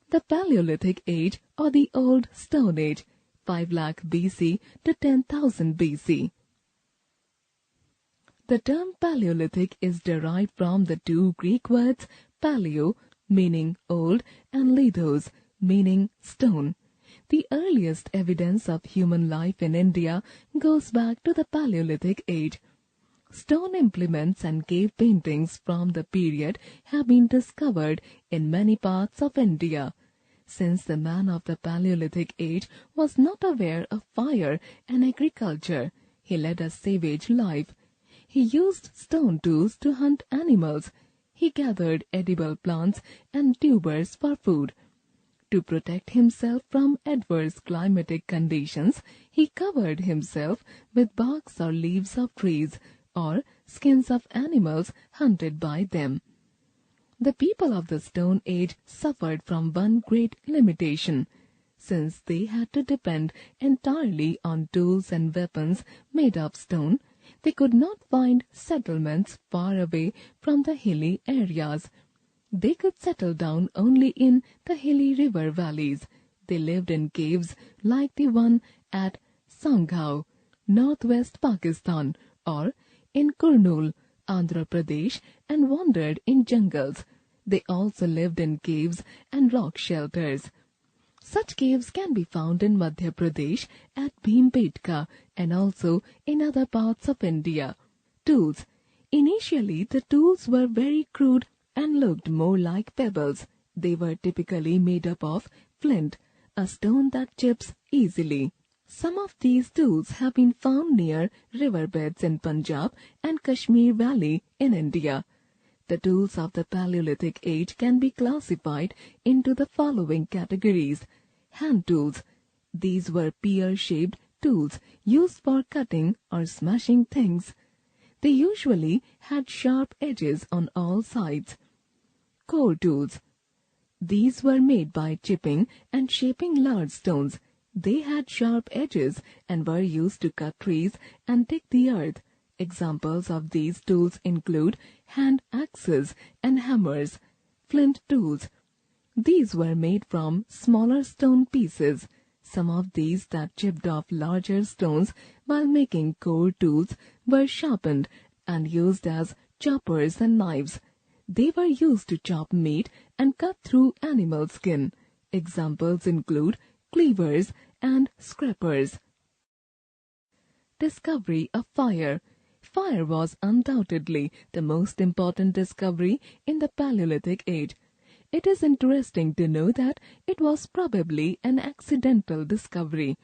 The Paleolithic Age or the Old Stone Age, 5 lakh BC to 10,000 BC. The term Paleolithic is derived from the two Greek words paleo, meaning old, and lithos, meaning stone. The earliest evidence of human life in India goes back to the Paleolithic Age. Stone implements and cave paintings from the period have been discovered in many parts of India. Since the man of the Paleolithic Age was not aware of fire and agriculture, he led a savage life. He used stone tools to hunt animals. He gathered edible plants and tubers for food. To protect himself from adverse climatic conditions, he covered himself with barks or leaves of trees or skins of animals hunted by them. The people of the Stone Age suffered from one great limitation. Since they had to depend entirely on tools and weapons made of stone, they could not find settlements far away from the hilly areas. They could settle down only in the hilly river valleys. They lived in caves like the one at Sanghaw, northwest Pakistan, or in Kurnool, Andhra Pradesh, and wandered in jungles. They also lived in caves and rock shelters. Such caves can be found in Madhya Pradesh at Bhimbetka and also in other parts of India. Tools. Initially, the tools were very crude and looked more like pebbles. They were typically made up of flint, a stone that chips easily. Some of these tools have been found near riverbeds in Punjab and Kashmir Valley in India. The tools of the Paleolithic Age can be classified into the following categories. Hand tools. These were pear-shaped tools used for cutting or smashing things. They usually had sharp edges on all sides. Core tools. These were made by chipping and shaping large stones. They had sharp edges and were used to cut trees and dig the earth. Examples of these tools include hand axes and hammers. Flint tools. These were made from smaller stone pieces. Some of these that chipped off larger stones while making core tools were sharpened and used as choppers and knives. They were used to chop meat and cut through animal skin. Examples include cleavers and scrapers. Discovery of fire. Fire was undoubtedly the most important discovery in the Paleolithic Age. It is interesting to know that it was probably an accidental discovery.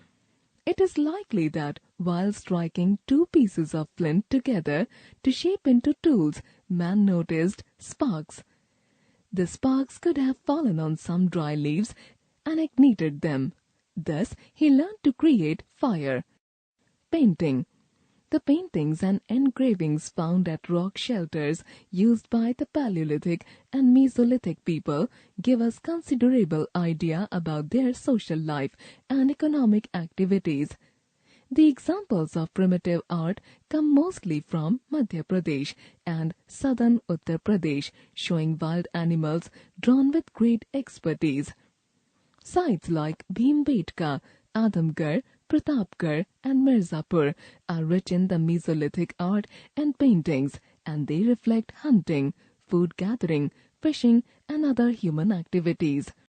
It is likely that while striking two pieces of flint together to shape into tools, man noticed sparks. The sparks could have fallen on some dry leaves and ignited them. Thus, he learned to create fire. Painting. The paintings and engravings found at rock shelters used by the Paleolithic and Mesolithic people give us considerable idea about their social life and economic activities. The examples of primitive art come mostly from Madhya Pradesh and southern Uttar Pradesh, showing wild animals drawn with great expertise. Sites like Bhimbetka, Adamgarh, Pratapgarh and Mirzapur are rich in the Mesolithic art and paintings, and they reflect hunting, food gathering, fishing and other human activities.